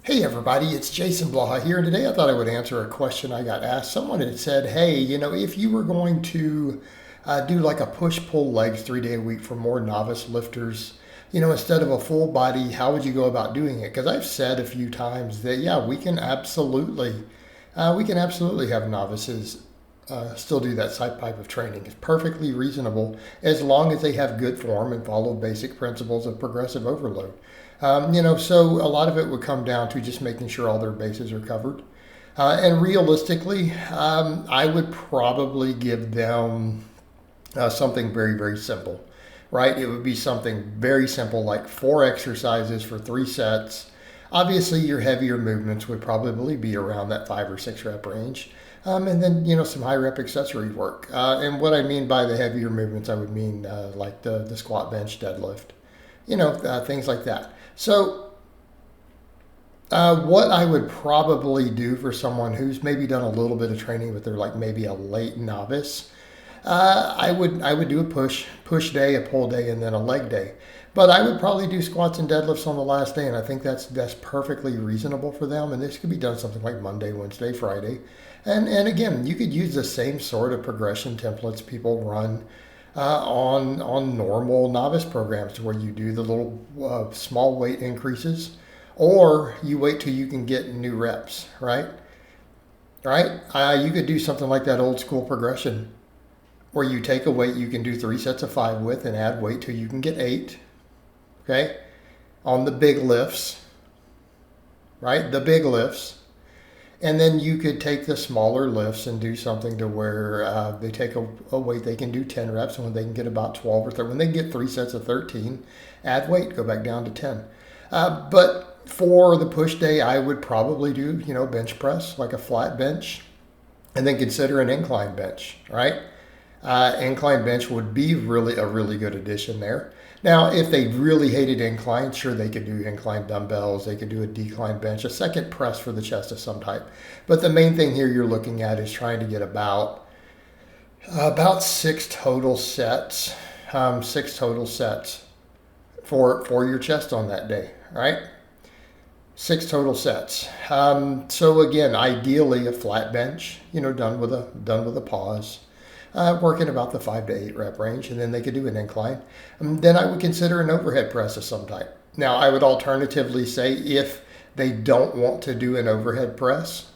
Hey everybody, it's Jason Blaha here, and today I thought I would answer a question I got asked. Someone had said, hey, if you were going to do like a push-pull legs 3 day a week for more novice lifters, instead of a full body, how would you go about doing it? Because I've said a few times that, yeah, we can absolutely have novices still do that type of training. It's perfectly reasonable as long as they have good form and follow basic principles of progressive overload. So a lot of it would come down to just making sure all their bases are covered. And realistically, I would probably give them something very, very simple, right? It would be something very simple like 4 exercises for 3 sets. Obviously, your heavier movements would probably be around that 5 or 6 rep range. And then, some high rep accessory work. And what I mean by the heavier movements, I would mean like the squat, bench, deadlift, things like that. So, what I would probably do for someone who's maybe done a little bit of training, but they're like maybe a late novice, I would do a push day, a pull day, and then a leg day. But I would probably do squats and deadlifts on the last day, and I think that's perfectly reasonable for them. And this could be done something like Monday, Wednesday, Friday, and again, you could use the same sort of progression templates people run on normal novice programs, where you do the little small weight increases, or you wait till you can get new reps, right? Right? You could do something like that old school progression where you take a weight you can do 3 sets of 5 with and add weight till you can get 8. Okay? On the big lifts, right? The big lifts. And then you could take the smaller lifts and do something to where they take a weight they can do 10 reps, and when they can get about 12 or 13, when they can get 3 sets of 13, add weight, go back down to 10. But for the push day, I would probably do, bench press, like a flat bench, and then consider an incline bench, right? Incline bench would be really a really good addition there. Now, if they really hated incline, sure, they could do incline dumbbells. They could do a decline bench, a second press for the chest of some type. But the main thing here you're looking at is trying to get about 6 total sets, 6 total sets for your chest on that day, right? 6 total sets. So again, ideally a flat bench, done with a pause. Working about the 5 to 8 rep range, and then they could do an incline. Then I would consider an overhead press of some type. Now, I would alternatively say if they don't want to do an overhead press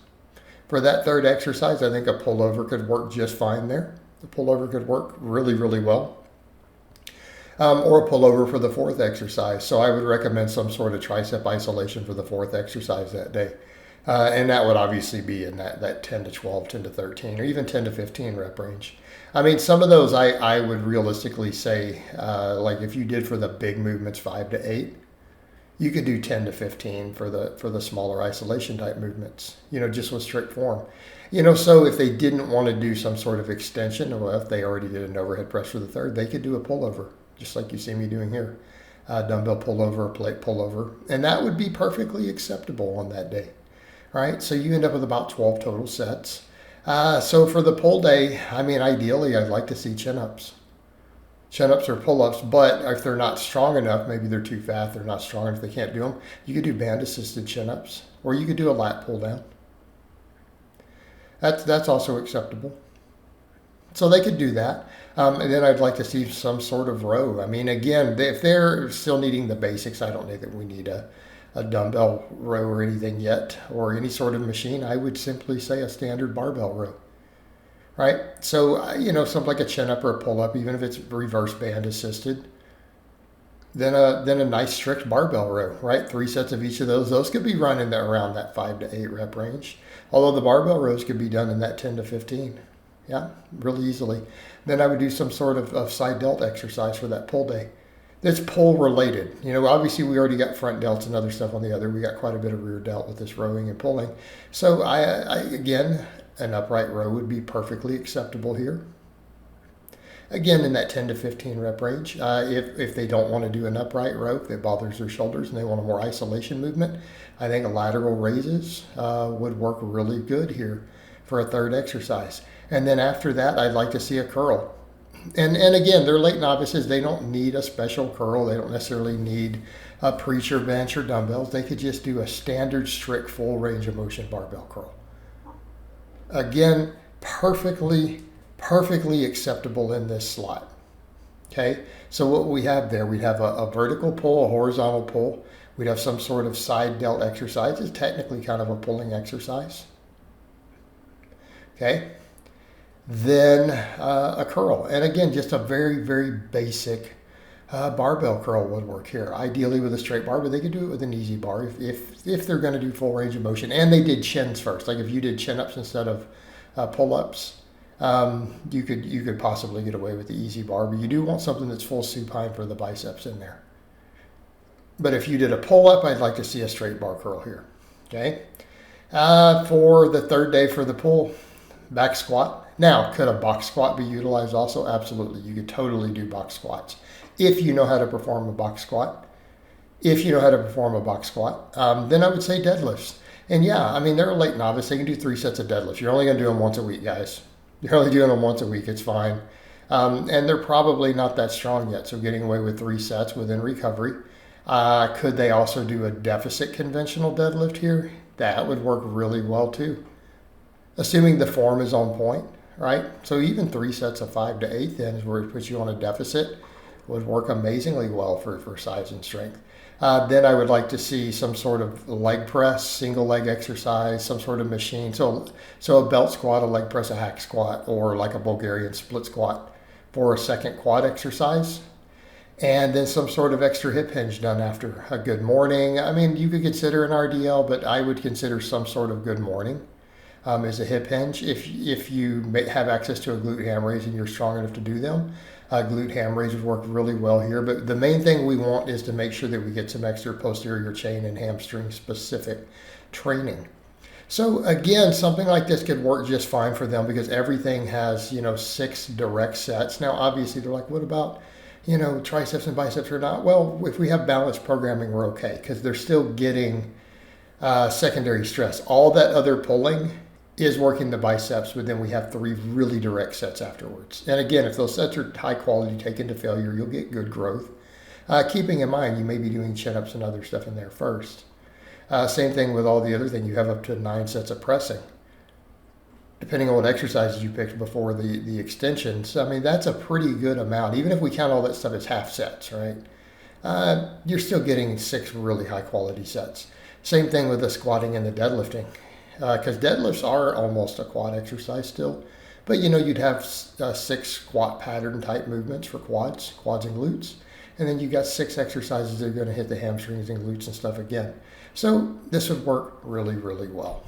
for that third exercise, I think a pullover could work just fine there. The pullover could work really, really well. Or a pullover for the fourth exercise. So I would recommend some sort of tricep isolation for the fourth exercise that day. And that would obviously be in that 10 to 12, 10 to 13, or even 10 to 15 rep range. I mean, some of those I would realistically say, like if you did for the big movements 5 to 8, you could do 10 to 15 for the smaller isolation type movements, just with strict form. So if they didn't want to do some sort of extension, or if they already did an overhead press for the third, they could do a pullover, just like you see me doing here. Dumbbell pullover, plate pullover, and that would be perfectly acceptable on that day. Right, so you end up with about 12 total sets. So for the pull day, I mean, ideally, I'd like to see chin-ups or pull-ups. But if they're not strong enough, maybe they're too fat, they're not strong enough, they can't do them. You could do band-assisted chin-ups, or you could do a lat pull-down. That's also acceptable. So they could do that. And then I'd like to see some sort of row. I mean, again, if they're still needing the basics, I don't think that we need a dumbbell row or anything yet, or any sort of machine. I would simply say a standard barbell row, right? So, something like a chin up or a pull up, even if it's reverse band assisted, then a nice strict barbell row, right? 3 sets of each of those. Those could be run in around that 5 to 8 rep range. Although the barbell rows could be done in that 10 to 15. Yeah, really easily. Then I would do some sort of side delt exercise for that pull day. That's pull related. Obviously we already got front delts and other stuff on the other. We got quite a bit of rear delt with this rowing and pulling. So I again, an upright row would be perfectly acceptable here. Again, in that 10 to 15 rep range. If they don't want to do an upright row, if it bothers their shoulders and they want a more isolation movement, I think lateral raises would work really good here for a third exercise. And then after that, I'd like to see a curl. And again, they're late novices. They don't need a special curl. They don't necessarily need a preacher bench or dumbbells. They could just do a standard strict full range of motion barbell curl. Again, perfectly acceptable in this slot. Okay, so what we have there, we have a vertical pull, a horizontal pull. We'd have some sort of side delt exercise. It's technically kind of a pulling exercise. Okay, then a curl. And again, just a very basic barbell curl would work here. Ideally with a straight bar, but they could do it with an easy bar if they're going to do full range of motion. And they did chins first. Like if you did chin ups instead of pull-ups, you could possibly get away with the easy bar, but you do want something that's full supine for the biceps in there. But if you did a pull-up, I'd like to see a straight bar curl here. Okay. For the third day for the pull, back squat. Now, could a box squat be utilized also? Absolutely. You could totally do box squats if you know how to perform a box squat. Then I would say deadlifts. And yeah, I mean, they're a late novice. They can do 3 sets of deadlifts. You're only going to do them once a week, guys. You're only doing them once a week. It's fine. And they're probably not that strong yet. So getting away with 3 sets within recovery. Could they also do a deficit conventional deadlift here? That would work really well too. Assuming the form is on point, right? So even 3 sets of 5 to 8 then is where it puts you on a deficit would work amazingly well for size and strength. Then I would like to see some sort of leg press, single leg exercise, some sort of machine. So a belt squat, a leg press, a hack squat, or like a Bulgarian split squat for a second quad exercise. And then some sort of extra hip hinge done after a good morning. I mean, you could consider an RDL, but I would consider some sort of good morning as a hip hinge. If you have access to a glute ham raise and you're strong enough to do them, glute ham raise would work really well here. But the main thing we want is to make sure that we get some extra posterior chain and hamstring specific training. So again, something like this could work just fine for them because everything has, 6 direct sets. Now, obviously, they're like, what about triceps and biceps or not? Well, if we have balanced programming, we're okay because they're still getting secondary stress. All that other pulling is working the biceps, but then we have 3 really direct sets afterwards. And again, if those sets are high quality, taken to failure, you'll get good growth. Keeping in mind, you may be doing chin-ups and other stuff in there first. Same thing with all the other things. You have up to 9 sets of pressing. Depending on what exercises you picked before the extensions, I mean, that's a pretty good amount. Even if we count all that stuff as half sets, right? You're still getting 6 really high quality sets. Same thing with the squatting and the deadlifting. Because deadlifts are almost a quad exercise still. But, you'd have 6 squat pattern type movements for quads and glutes. And then you got 6 exercises that are going to hit the hamstrings and glutes and stuff again. So this would work really well.